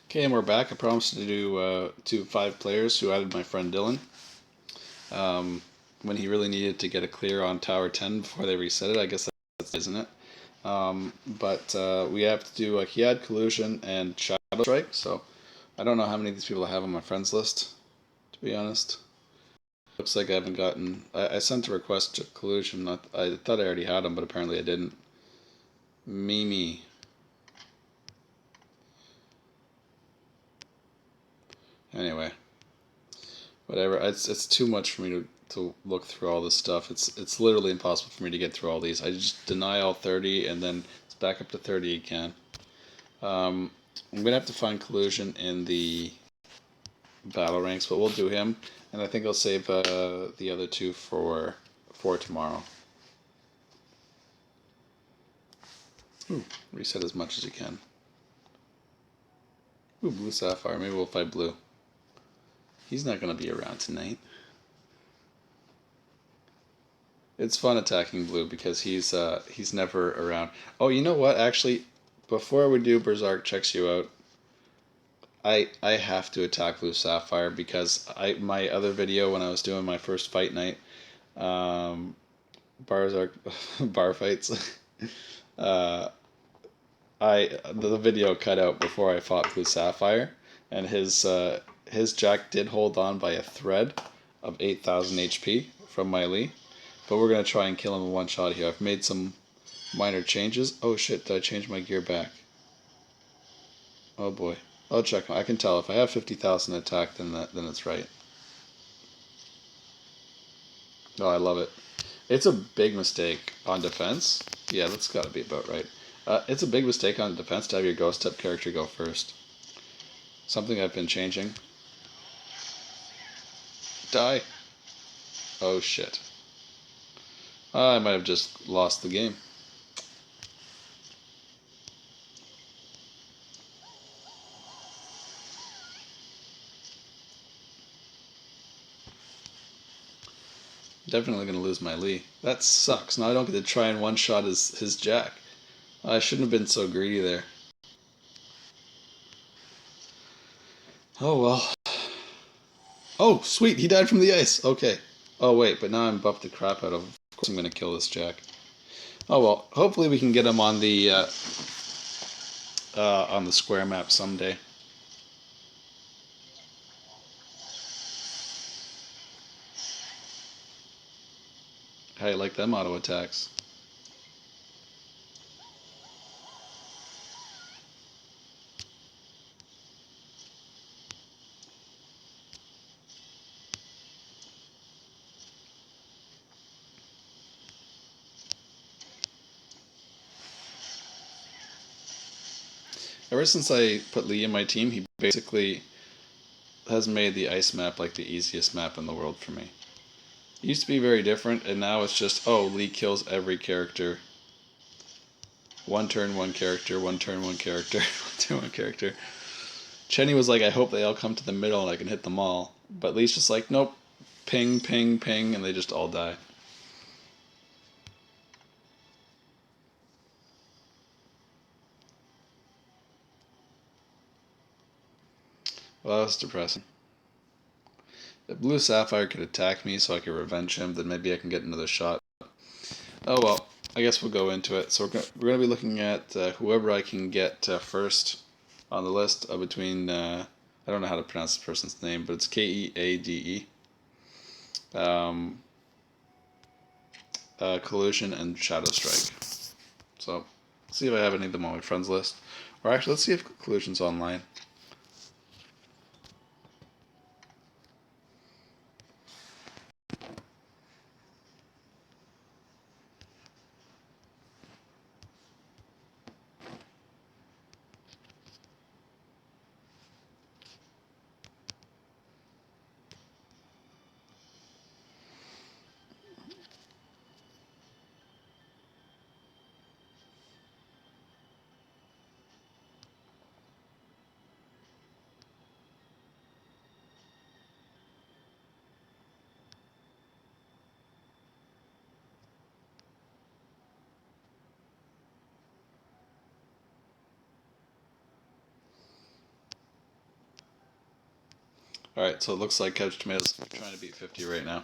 Okay, and we're back. I promised to do 5 players who added my friend Dylan when he really needed to get a clear on Tower 10 before they reset it. I guess that's isn't it? But we have to do he had Collusion and Shadowstrike, so I don't know how many of these people I have on my friends list, to be honest. Looks like I haven't gotten. I sent a request to Collusion. I thought I already had them, but apparently I didn't. Mimi. Anyway. Whatever. It's too much for me to look through all this stuff. It's literally impossible for me to get through all these. I just deny all 30 and then it's back up to 30 again. I'm gonna have to find Collusion in the battle ranks, but we'll do him, and I think I'll save the other two for tomorrow. Ooh, reset as much as you can. Ooh, blue sapphire. Maybe we'll fight blue. He's not gonna be around tonight. It's fun attacking blue because he's never around. Oh, you know what? Actually, before we do Barsark checks you out, I have to attack blue sapphire because my other video when I was doing my first fight night, Barsark bar fights, uh, the video cut out before I fought blue sapphire, and his jack did hold on by a thread of 8,000 HP from my Lee. But we're going to try and kill him in one shot here. I've made some minor changes. Oh shit, did I change my gear back? Oh boy. I'll check. I can tell. If I have 50,000 attack, then it's right. Oh, I love it. It's a big mistake on defense. Yeah, that's got to be about right. It's a big mistake on defense to have your ghost step character go first. Something I've been changing. Die. Oh shit. I might have just lost the game. Definitely going to lose my Lee. That sucks. Now I don't get to try and one-shot his jack. I shouldn't have been so greedy there. Oh well. Oh, sweet, he died from the ice. Okay. Oh wait, but now I'm buffed the crap out of him. Of course I'm going to kill this jack. Oh well, hopefully we can get him on the square map someday. How you like them auto attacks? Ever since I put Lee in my team, he basically has made the ice map like the easiest map in the world for me. It used to be very different, and now it's just, oh, Lee kills every character. One turn, one character, one turn, one character, one turn, one character. Chenny was like, I hope they all come to the middle and I can hit them all. But Lee's just like, nope, ping, ping, ping, and they just all die. Well, that's depressing. If Blue Sapphire could attack me so I could revenge him, then maybe I can get another shot. Oh well, I guess we'll go into it. So we're going to be looking at whoever I can get first on the list between, I don't know how to pronounce the person's name, but it's Keade. Um, Collusion and Shadowstrike. So, see if I have any of them on my friends list. Or actually, let's see if Collusion's online. Alright, so it looks like Couch Tomatoes trying to beat 50 right now.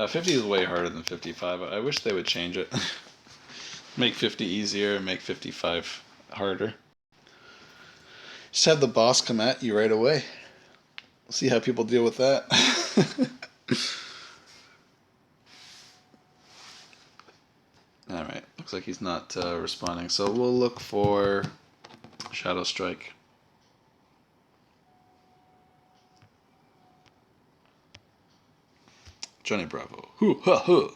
50 is way harder than 55. I wish they would change it. Make 50 easier and make 55 harder. Just have the boss come at you right away. See how people deal with that. Alright, looks like he's not responding. So we'll look for Shadowstrike. Johnny Bravo. Hoo ha hoo.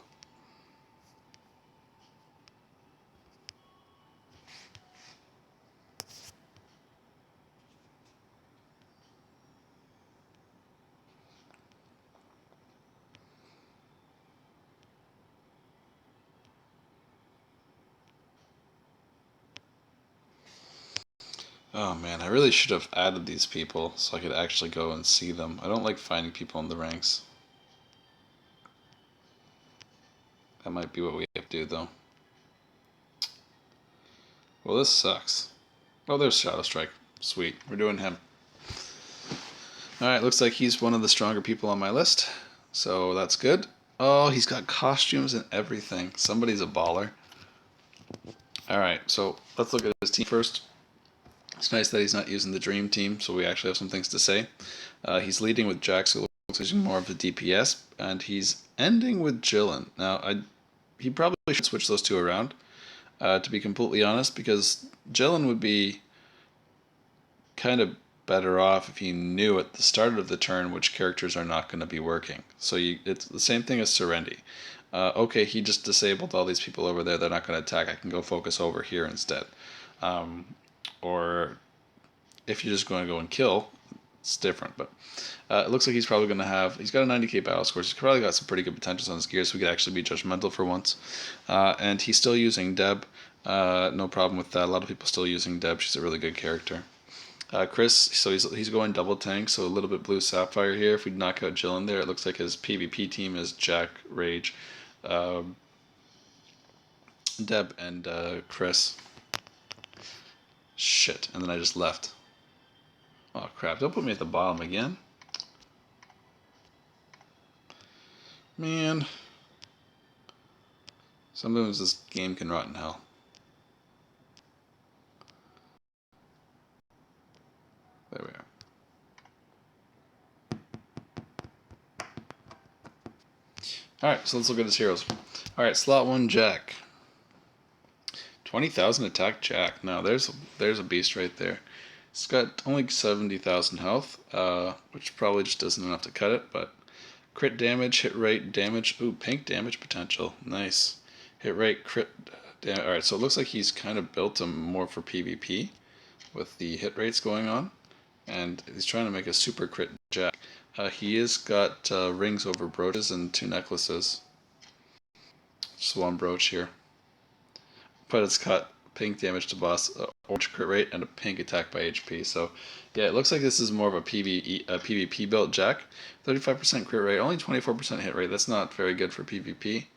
Oh man, I really should have added these people so I could actually go and see them. I don't like finding people in the ranks. That might be what we have to do though. Well, this sucks. Oh, there's Shadowstrike. Sweet, we're doing him. Alright, looks like he's one of the stronger people on my list. So that's good. Oh, he's got costumes and everything. Somebody's a baller. Alright, so let's look at his team first. It's nice that he's not using the dream team, so we actually have some things to say. He's leading with Jax, who looks like more of a DPS, and he's ending with Jillen. Now, he probably should switch those two around, to be completely honest, because Jillen would be kind of better off if he knew at the start of the turn which characters are not going to be working. So it's the same thing as Serendi. Okay, he just disabled all these people over there. They're not going to attack. I can go focus over here instead. Or if you're just going to go and kill, it's different. But it looks like he's probably going to have... He's got a 90k battle score. He's probably got some pretty good potentials on his gear, so we could actually be judgmental for once. And he's still using Deb. No problem with that. A lot of people still using Deb. She's a really good character. Chris, so he's going double tank, so a little bit blue sapphire here. If we knock out Jill in there, it looks like his PvP team is Jack, Rage, Deb, and Chris. Shit, and then I just left. Oh crap, don't put me at the bottom again. Man. Sometimes this game can rot in hell. There we are. Alright, so let's look at his heroes. Alright, slot 1 Jack. 20,000 attack Jack. Now there's a beast right there. It's got only 70,000 health, which probably just isn't enough to cut it, but crit damage, hit rate, damage, ooh, pink damage potential. Nice. Hit rate, crit damage. Alright, so it looks like he's kind of built him more for PvP with the hit rates going on, and he's trying to make a super crit Jack. He has got rings over brooches and 2 necklaces. Just 1 brooch here. But it's got pink damage to boss, orange crit rate, and a pink attack by HP. So, yeah, it looks like this is more of a PvP built Jack. 35% crit rate, only 24% hit rate. That's not very good for PvP.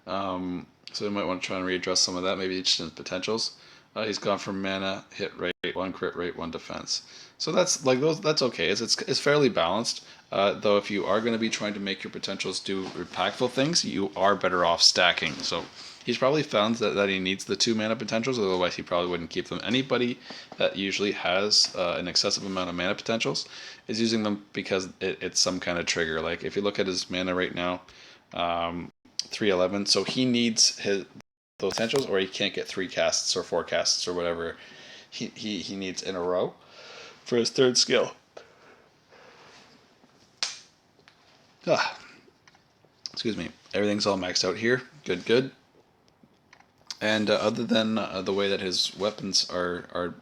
So we might want to try and readdress some of that, maybe just his potentials. He's gone for mana, hit rate, 1 crit rate, 1 defense. So that's like that's okay. It's fairly balanced. Though if you are going to be trying to make your potentials do impactful things, you are better off stacking. So he's probably found that he needs the 2 mana potentials, otherwise he probably wouldn't keep them. Anybody that usually has an excessive amount of mana potentials is using them because it's some kind of trigger. Like if you look at his mana right now, 311, so he needs those potentials, or he can't get 3 casts or 4 casts or whatever he needs in a row for his 3rd skill. Excuse me. Everything's all maxed out here. Good. And other than the way that his weapons are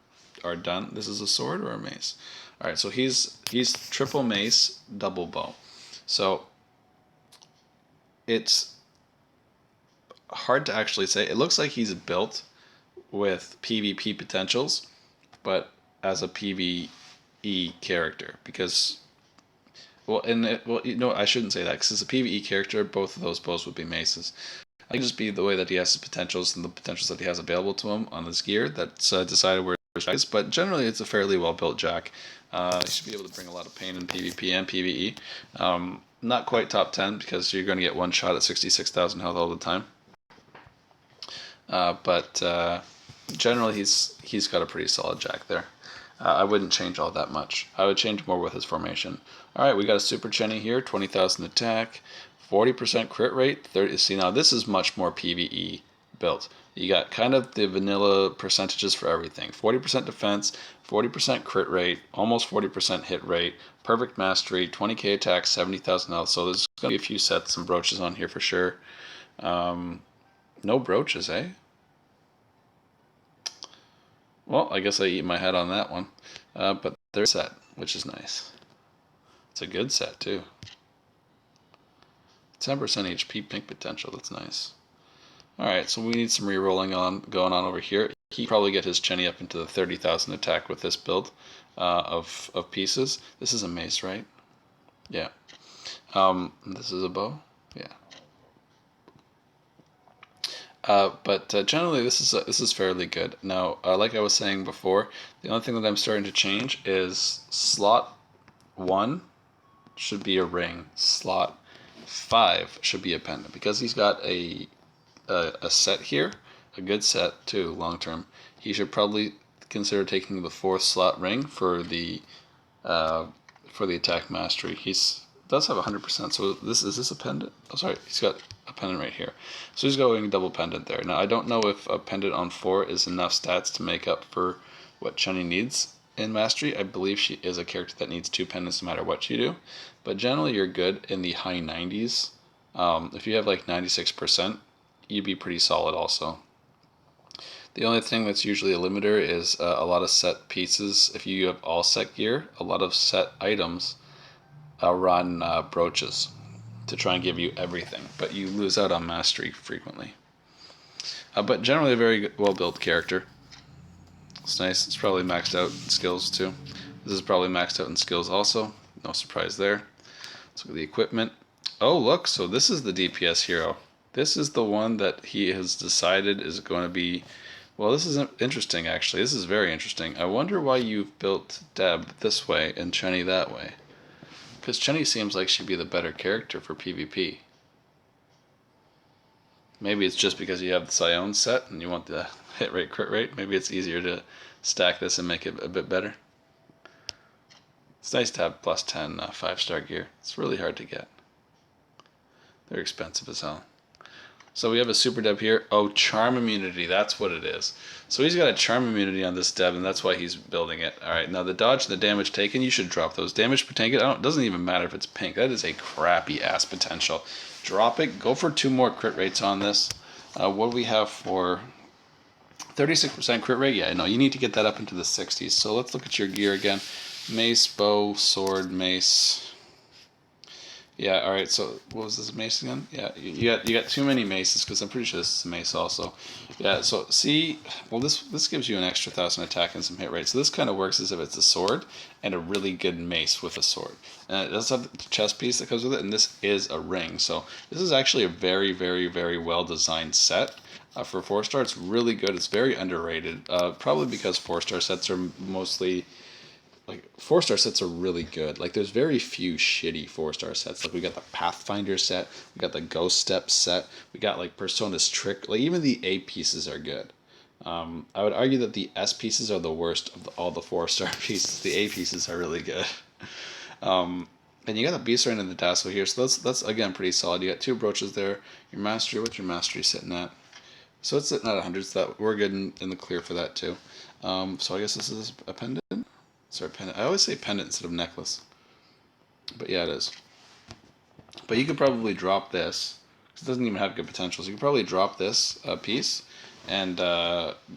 done, this is a sword or a mace. All right, so he's triple mace, double bow. So it's hard to actually say. It looks like he's built with PvP potentials, but as a PvE character, because I shouldn't say that, because as a PvE character, both of those bows would be maces. It can just be the way that he has his potentials and the potentials that he has available to him on his gear that's decided where size, but generally it's a fairly well built Jack. You should be able to bring a lot of pain in PvP and PvE. Not quite top 10 because you're going to get one shot at 66,000 health all the time. But generally he's got a pretty solid Jack there. I wouldn't change all that much. I would change more with his formation. All right, we got a Super Chenny here, 20,000 attack, 40% crit rate. 30. See, now this is much more PvE built. You got kind of the vanilla percentages for everything. 40% defense, 40% crit rate, almost 40% hit rate, perfect mastery, 20k attack, 70,000 health. So there's going to be a few sets, some brooches on here for sure. No brooches, eh? Well, I guess I eat my head on that one. But there's a set, which is nice. It's a good set, too. 10% HP pink potential, that's nice. Alright, so we need some re-rolling going on over here. He probably get his Chenny up into the 30,000 attack with this build of pieces. This is a mace, right? Yeah. This is a bow? Yeah. But generally, this is fairly good. Now, like I was saying before, the only thing that I'm starting to change is slot 1 should be a ring. Slot 5 should be a pendant because he's got a set here, a good set too, long term. He should probably consider taking the 4th slot ring for the attack mastery. Does have 100%. So is this a pendant? Oh, sorry, he's got a pendant right here. So he's going double pendant there. Now I don't know if a pendant on 4 is enough stats to make up for what Chenny needs in mastery. I believe she is a character that needs 2 pendants no matter what you do. But generally you're good in the high 90s. If you have like 96%, you'd be pretty solid also. The only thing that's usually a limiter is a lot of set pieces. If you have all set gear, a lot of set items run brooches to try and give you everything, but you lose out on mastery frequently. But generally a very well built character. It's nice. It's probably maxed out in skills too. This is probably maxed out in skills also. No surprise there. Let's look at the equipment. Oh look, so this is the DPS hero. This is the one that he has decided is going to be... Well, this is interesting actually. This is very interesting. I wonder why you've built Deb this way and Chenny that way. Because Chenny seems like she'd be the better character for PvP. Maybe it's just because you have the Sion set and you want the hit rate, crit rate. Maybe it's easier to stack this and make it a bit better. It's nice to have plus 10 5-star gear. It's really hard to get. They're expensive as hell. So we have a super Deb here. Oh, charm immunity. That's what it is. So he's got a charm immunity on this Deb, and that's why he's building it. All right. Now the dodge and the damage taken, you should drop those. Damage per tank, it doesn't even matter if it's pink. That is a crappy ass potential. Drop it. Go for 2 more crit rates on this. What do we have for 36% crit rate? Yeah, no, you need to get that up into the 60s. So let's look at your gear again. Mace, bow, sword, mace. Yeah, alright, so what was this mace again? Yeah, you got too many maces because I'm pretty sure this is a mace also. Yeah, so see, well this gives you an extra 1,000 attack and some hit rate. So this kind of works as if it's a sword and a really good mace with a sword. And it does have the chest piece that comes with it, and this is a ring. So this is actually a very, very, very well designed set. For 4-star, it's really good. It's very underrated. Probably because 4-star sets are mostly... Like 4-star sets are really good. Like there's very few shitty 4-star sets. Like we got the Pathfinder set, we got the Ghost Step set, we got like Persona's Trick. Like even the A pieces are good. I would argue that the S pieces are the worst of all the 4-star pieces. The A pieces are really good. And you got the Beast Rain and the Dazzle here, so that's again pretty solid. You got 2 brooches there. Your mastery, what's your mastery sitting at? So it's sitting at 100, so that we're good in the clear for that too. So I guess this is a pendant. Sorry, pendant. I always say pendant instead of necklace. But yeah, it is. But you could probably drop this. It doesn't even have good potential. So you could probably drop this piece and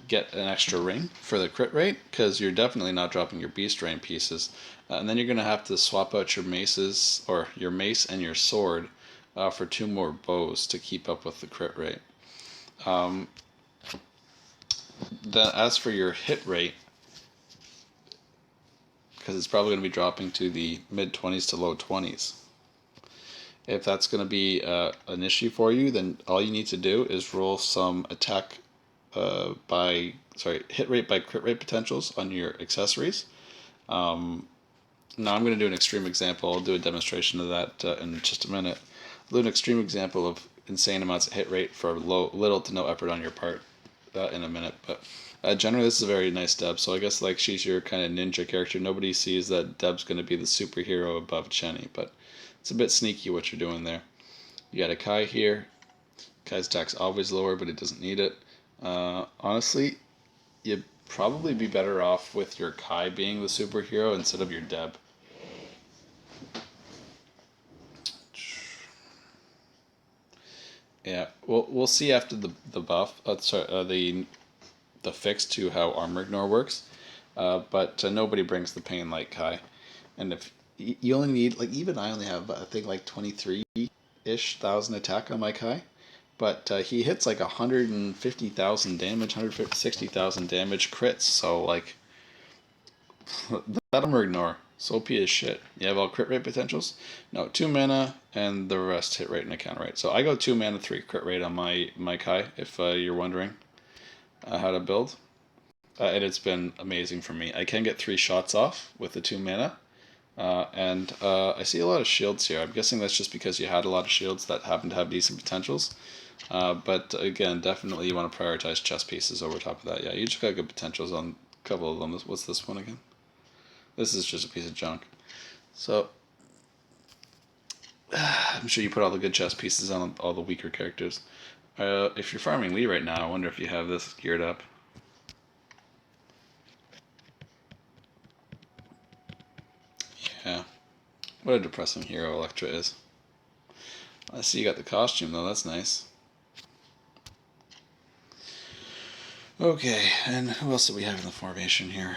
get an extra ring for the crit rate, because you're definitely not dropping your Beast Rain pieces. And then you're going to have to swap out your maces, or your mace and your sword, for 2 more bows to keep up with the crit rate. Then as for your hit rate, because it's probably going to be dropping to the mid-20s to low 20s. If that's going to be an issue for you, then all you need to do is roll some attack hit rate by crit rate potentials on your accessories. Now I'm going to do an extreme example. I'll do a demonstration of that in just a minute. I'll do an extreme example of insane amounts of hit rate for little to no effort on your part in a minute. But generally, this is a very nice Deb. So I guess like she's your kind of ninja character. Nobody sees that Deb's going to be the superhero above Chenny, but it's a bit sneaky what you're doing there. You got a Kai here. Kai's attack's always lower, but it doesn't need it. Honestly, you'd probably be better off with your Kai being the superhero instead of your Deb. Yeah, we'll see after the buff. The fix to how armor ignore works. But nobody brings the pain like Kai, and if you only need like even I only have I think like 23,000 attack on my Kai, but he hits like 150,000 damage, 160,000 damage crits. So like that armor ignore. So OP as shit. You have all crit rate potentials? No, 2 mana and the rest hit rate and counter rate. So I go 2 mana, 3 crit rate on my Kai, if you're wondering how to build. And it's been amazing for me. I can get 3 shots off with the 2 mana. And I see a lot of shields here. I'm guessing that's just because you had a lot of shields that happen to have decent potentials. But again, definitely you want to prioritize chest pieces over top of that. Yeah, you just got good potentials on a couple of them. What's this one again? This is just a piece of junk. So, I'm sure you put all the good chess pieces on all the weaker characters. If you're farming Lee right now, I wonder if you have this geared up. Yeah. What a depressing hero Electra is. I see you got the costume, though. That's nice. Okay, and who else do we have in the formation here?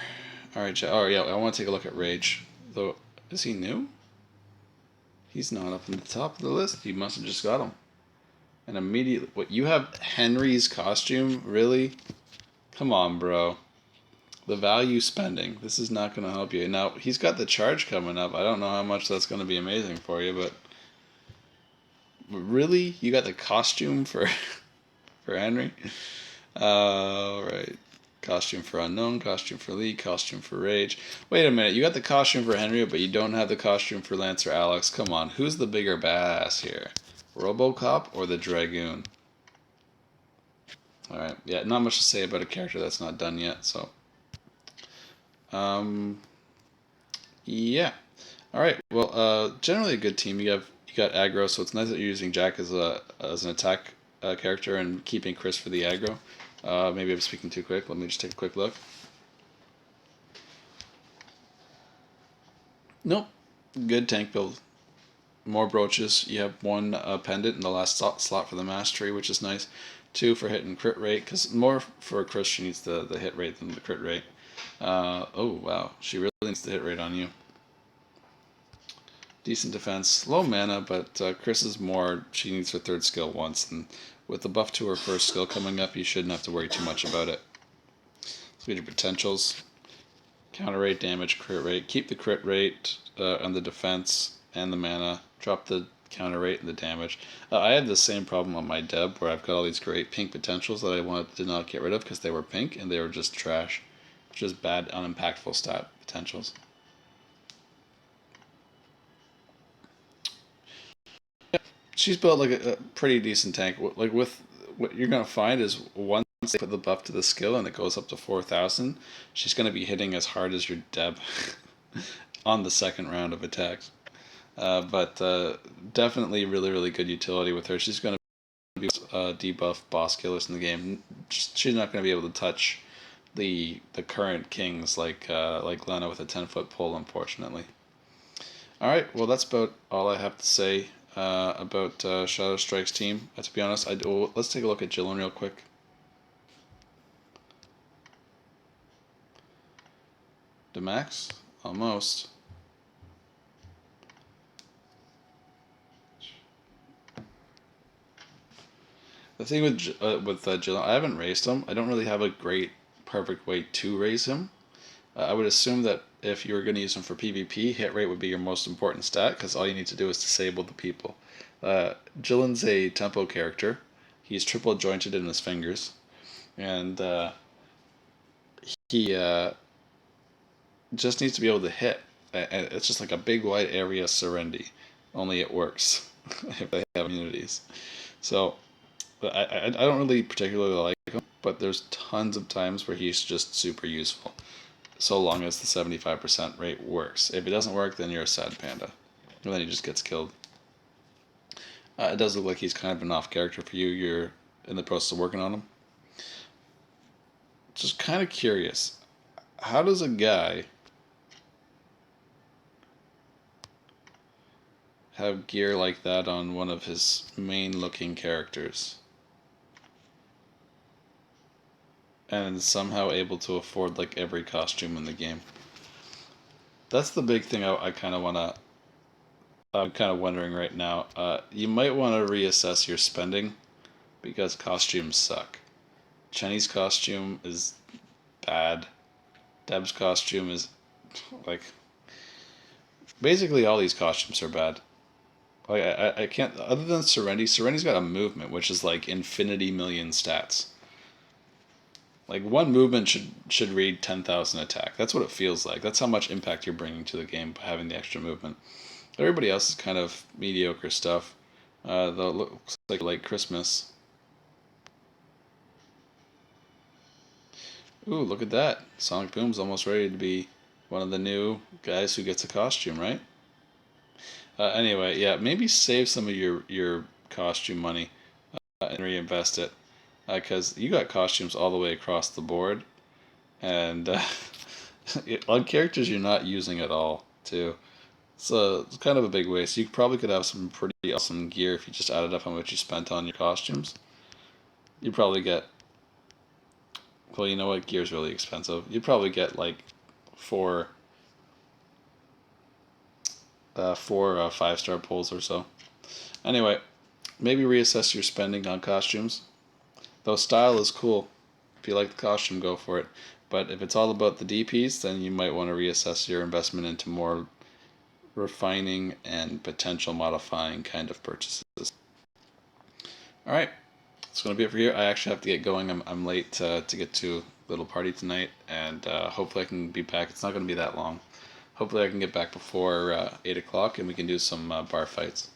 Alright, oh yeah, I want to take a look at Rage. Though, is he new? He's not up in the top of the list. He must have just got him. And immediately, what, you have Henry's costume? Really? Come on, bro. The value spending. This is not going to help you. Now, he's got the charge coming up. I don't know how much that's going to be amazing for you, but really? You got the costume for for Henry? Alright. Costume for Unknown, costume for Lee, costume for Rage. Wait a minute, you got the costume for Henry, but you don't have the costume for Lancer Alex. Come on, who's the bigger badass here? Robocop or the Dragoon? Alright, yeah, not much to say about a character that's not done yet, so. Yeah. Alright, well, generally a good team. You got aggro, so it's nice that you're using Jack as an attack character and keeping Chris for the aggro. Maybe I'm speaking too quick. Let me just take a quick look. Nope. Good tank build. More brooches. You have 1 pendant in the last slot for the mastery, which is nice. 2 for hit and crit rate, because more for Chris, she needs the hit rate than the crit rate. Oh, wow. She really needs the hit rate on you. Decent defense. Low mana, but Chris is more, she needs her 3rd skill once, and with the buff to her 1st skill coming up, you shouldn't have to worry too much about it. So your potentials. Counter rate, damage, crit rate. Keep the crit rate on the defense and the mana. Drop the counter rate and the damage. I had the same problem on my Deb, where I've got all these great pink potentials that I wanted to not get rid of because they were pink and they were just trash. Just bad, unimpactful stat potentials. She's built like a pretty decent tank. Like with what you're gonna find is once they put the buff to the skill and it goes up to 4,000, she's gonna be hitting as hard as your Deb on the 2nd round of attacks. But definitely really good utility with her. She's gonna be debuff boss killers in the game. She's not gonna be able to touch the current kings like Lena with a 10-foot pole, unfortunately. All right, well that's about all I have to say about Shadowstrike's team. To be honest, let's take a look at Jillian real quick. Demax? Almost. The thing with Jillian, I haven't raised him. I don't really have a great, perfect way to raise him. I would assume that if you were going to use him for PvP, hit rate would be your most important stat, because all you need to do is disable the people. Jillian's a tempo character. He's triple jointed in his fingers. and he just needs to be able to hit. And it's just like a big wide area Serenity, only it works if they have immunities. So I don't really particularly like him, but there's tons of times where he's just super useful, so long as the 75% rate works. If it doesn't work, then you're a sad panda, and then he just gets killed. It does look like he's kind of an off character for you. You're in the process of working on him. Just kind of curious, how does a guy have gear like that on one of his main looking characters and somehow able to afford like every costume in the game? That's the big thing I kind of want to I'm kind of wondering right now. You might want to reassess your spending because costumes suck. Chenny's costume is bad. Deb's costume is like basically all these costumes are bad. Like I can't other than Serenity. Serenity's got a movement which is like infinity million stats. Like one movement should read 10,000 attack. That's what it feels like. That's how much impact you're bringing to the game by having the extra movement. Everybody else is kind of mediocre stuff. Though it looks like Christmas. Ooh, look at that. Sonic Boom's almost ready to be one of the new guys who gets a costume, right? Anyway, yeah, maybe save some of your costume money and reinvest it. Because you got costumes all the way across the board. And on characters you're not using at all, too. So it's kind of a big waste. You probably could have some pretty awesome gear if you just added up how much you spent on your costumes. You'd probably get, well, you know what? Gear's really expensive. You'd probably get like four, four 5-star pulls or so. Anyway, maybe reassess your spending on costumes. Though style is cool. If you like the costume, go for it. But if it's all about the DPs, then you might want to reassess your investment into more refining and potential modifying kind of purchases. All right, that's going to be it for here. I actually have to get going. I'm late to get to a little party tonight, and hopefully I can be back. It's not going to be that long. Hopefully I can get back before 8 o'clock and we can do some bar fights.